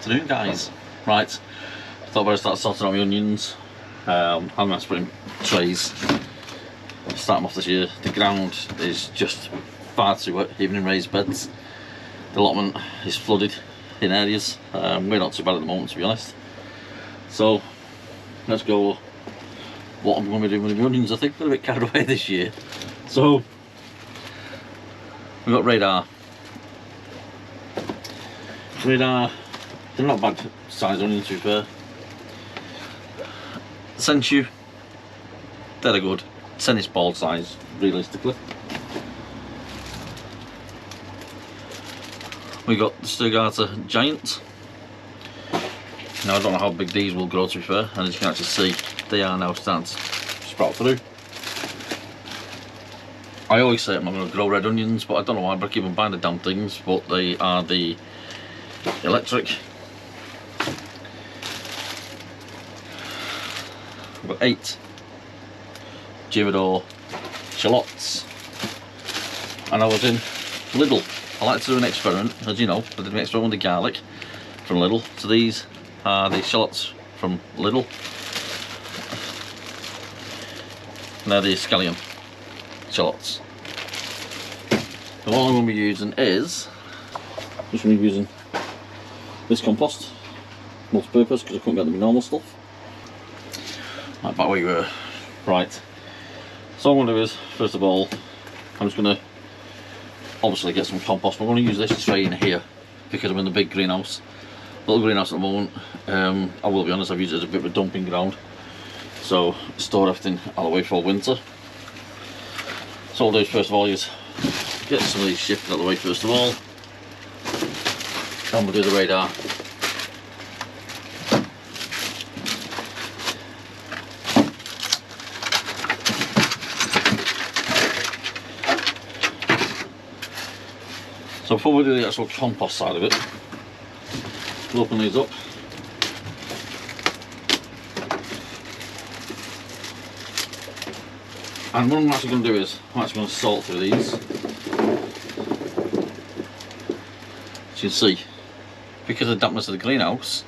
afternoon, guys. Right, thought I'd better start sorting out my onions. I'm going to put in trays. Start them off this year. The ground is just far too wet, even in raised beds. The allotment is flooded in areas. We're not too bad at the moment, to be honest. So let's go. What I'm going to be doing with the onions, I think we're a bit carried away this year. So we've got radar. They're not bad size onions, to be fair. Sensu, they're good. Tennis ball size, realistically. We got the Sturgata Giant. Now I don't know how big these will grow, to be fair, and as you can actually see, they are now starting to sprout through. I always say I'm not going to grow red onions, but I don't know why, but I keep on buying the damn things. But they are the electric. I've got 8 Girodor Shallots, and I was in Lidl. I like to do an experiment, as you know. I did an experiment with the garlic from Lidl. So these are the Shallots from Lidl. And they're the scallion Shallots. So all I'm going to be using is just going to be using this compost, multi-purpose, because I couldn't get the normal stuff. Right, back where you were. Right. So what I'm going to do is, first of all, I'm just going to obviously get some compost. I'm going to use this tray in here because I'm in the big greenhouse. Little greenhouse at the moment. I will be honest, I've used it as a bit of a dumping ground. So store everything out of the way for winter. So what I'll do first of all is get some of these shifted out of the way first of all. And we'll do the radar. So before we do the actual compost side of it, we'll open these up. And what I'm actually going to do is, I'm actually going to sort through these. As you can see, because of the dampness of the greenhouse,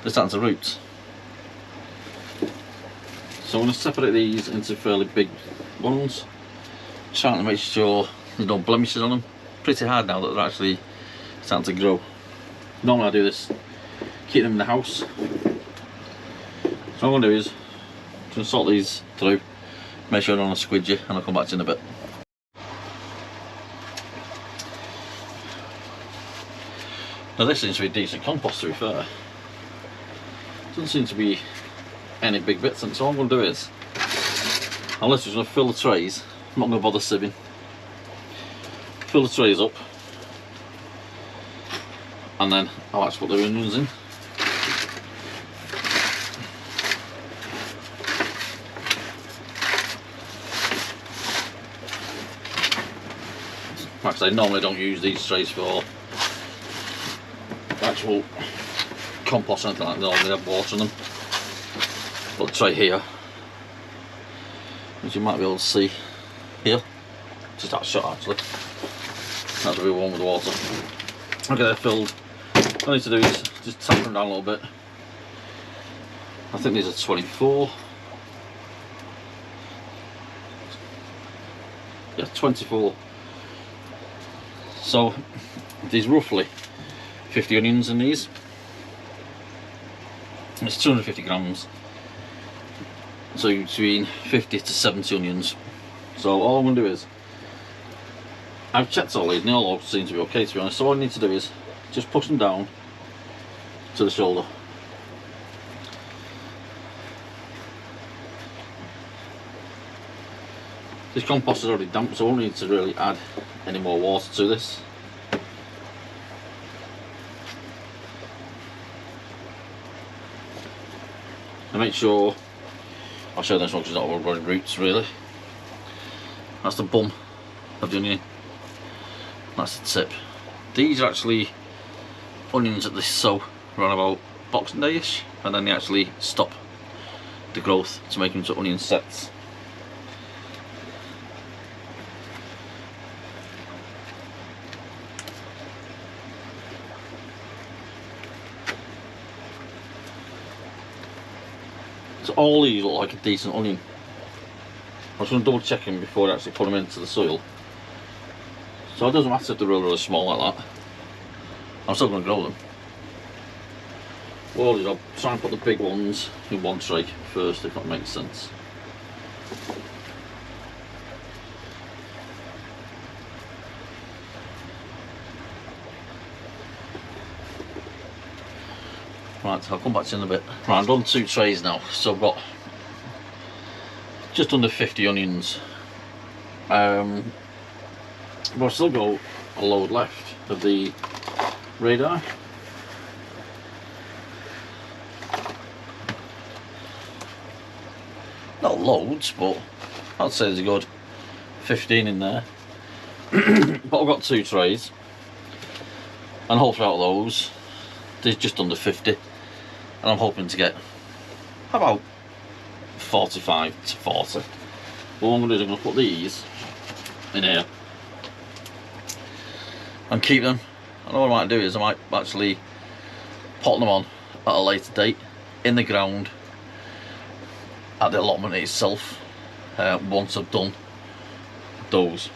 they're starting to root. So I'm going to separate these into fairly big ones, trying to make sure there's no blemishes on them. Pretty hard now that they're actually starting to grow. Normally I do this, keep them in the house. So what I'm going to do is, I'm going to sort these through, make sure I don't want to squid you, and I'll come back to you in a bit. Now this seems to be decent compost, to be fair. Doesn't seem to be any big bits, and so what I'm going to do is, I'm literally going to fill the trays. I'm not going to bother sieving. Fill the trays up, and then I'll actually put the onions in. Like I say, normally I don't use these trays for actual compost or anything like that. Normally I have water in them. But the tray here, as you might be able to see here, just that shot actually. That's the real one with the water. Okay, they're filled. All I need to do is just tap them down a little bit. I think these are 24. Yeah, 24. So there's roughly 50 onions in these. It's 250 grams. So between 50 to 70 onions. So all I'm going to do is, I've checked all these and they all seem to be okay, to be honest. So all I need to do is just push them down to the shoulder. This compost is already damp, so I won't need to really add any more water to this. And make sure, I'll show this one because it's not all running roots really. That's the bum of the onion. That's the tip. These are actually onions that they sow around about Boxing Day-ish, and then they actually stop the growth to make them into onion sets. So all these look like a decent onion. I was going to double check them before I actually put them into the soil. So it doesn't matter if they're really small like that. I'm still going to grow them. What I'll do is I'll try and put the big ones in one tray first, if that makes sense. Right, I'll come back to you in a bit. Right, I've done 2 trays now, so I've got just under 50 onions. But I've still got a load left of the radar. Not loads, but I'd say there's a good 15 in there. But I've got 2 trays, and hopefully out of those there's just under 50, and I'm hoping to get about 45 to 40. What I'm going to do is I'm going to put these in here and keep them. And what I might do is I might actually pot them on at a later date in the ground at the allotment itself once I've done those.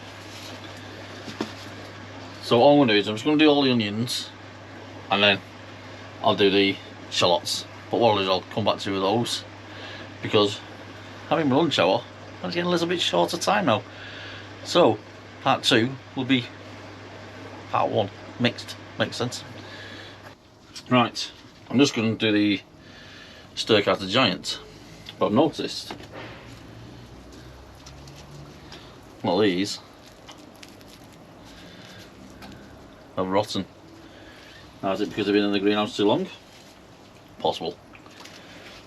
So all I'm going to do is I'm just going to do all the onions, and then I'll do the shallots. But what I'll do is I'll come back to you with those, because having my lunch hour, I'm getting a little bit short of time now. So part 2 will be part 1 mixed. Makes sense. Right, I'm just going to do the Stir-Carter Giant. But I've noticed well, these are rotten. Now, is it because they've been in the greenhouse too long? Possible.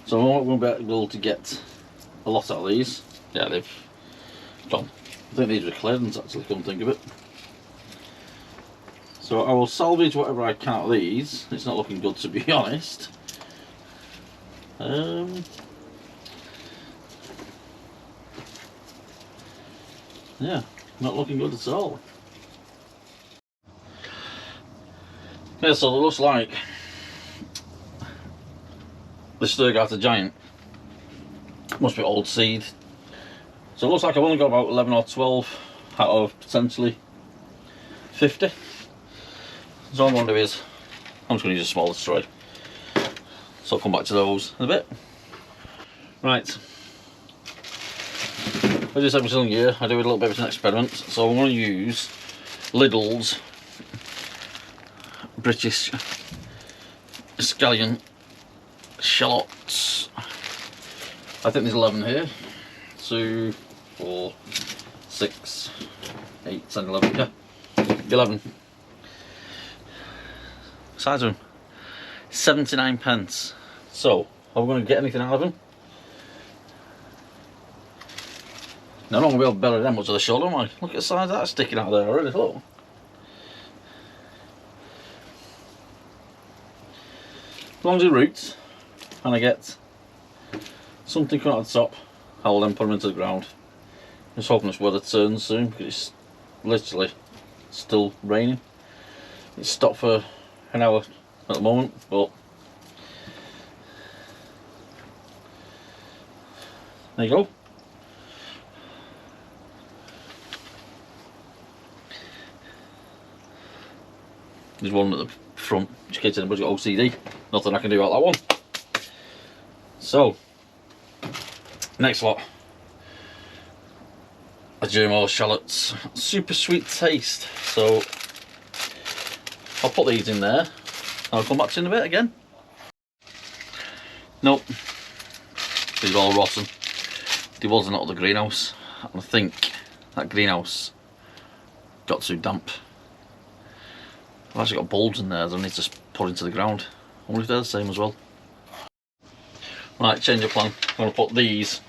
So I'm not going to be able to get a lot out of these. Yeah, they've gone. I think these were clearance actually, come think of it. So I will salvage whatever I can out of these. It's not looking good, to be honest. Yeah, not looking good at all. Yeah, so it looks like the Stir-Carter Giant must be old seed. So it looks like I've only got about 11 or 12 out of potentially 50. So all I'm going to do is I'm just going to use a smaller tray. So I'll come back to those in a bit. Right. As I said every single year, I do a little bit of an experiment. So I'm going to use Lidl's British scallion shallots. I think there's 11 here. 2, 4, 6, 8, 10, 11. Yeah, 11. Size of them, 79 pence. So, are we going to get anything out of them? Now, I'm not going to be able to belly them much of the shoulder, am I? Look at the size of that sticking out there already, look. As long as it roots and I get something coming out the top, I will then put them into the ground. I'm just hoping this weather turns soon, because it's literally still raining. It's stopped for an hour at the moment, but there you go. There's one at the front, just in case anybody's got OCD. Nothing I can do about that one. So, next lot. A Germo shallots, super sweet taste. So, I'll put these in there. I'll come back to you in a bit again. Nope, these are all rotten. There wasn't out of the greenhouse, and I think that greenhouse got too damp. I've actually got bulbs in there that I need to put into the ground. I wonder if they're the same as well. Right, change of plan. I'm going to put these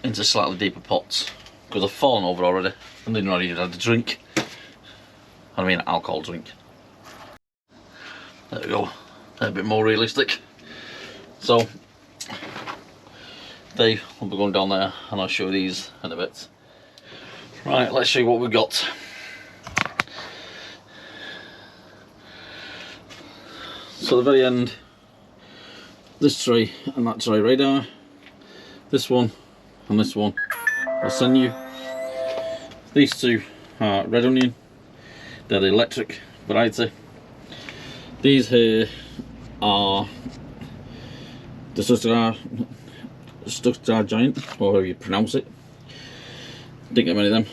into slightly deeper pots, because they've fallen over already and they've not even had a drink. I mean alcohol drink. There we go. They're a bit more realistic. So they will be going down there, and I'll show you these in a bit. Right, let's show you what we've got. So at the very end, this tray and that tray radar, this one and this one. I'll send you. These two are red onion, they're the electric variety. These here are the Stuttgart Giant, or however you pronounce it. Didn't get many of them.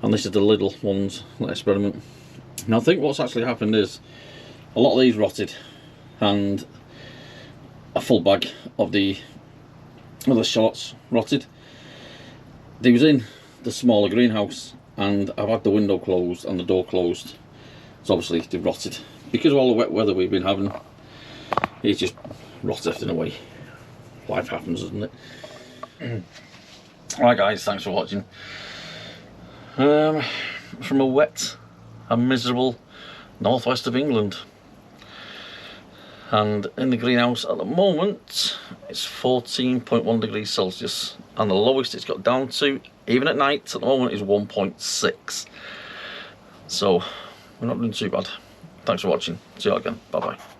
And this is the little ones, little experiment. Now I think what's actually happened is a lot of these rotted, and a full bag of the other shallots rotted. They was in the smaller greenhouse, and I've had the window closed and the door closed, so obviously they've rotted. Because of all the wet weather we've been having, it's just rotting away. Life happens, doesn't it? Alright guys, thanks for watching. From a wet and miserable northwest of England, and in the greenhouse at the moment it's 14.1 degrees Celsius, and the lowest it's got down to, even at night at the moment, is 1.6. so we're not doing too bad. Thanks for watching, see you again, bye bye.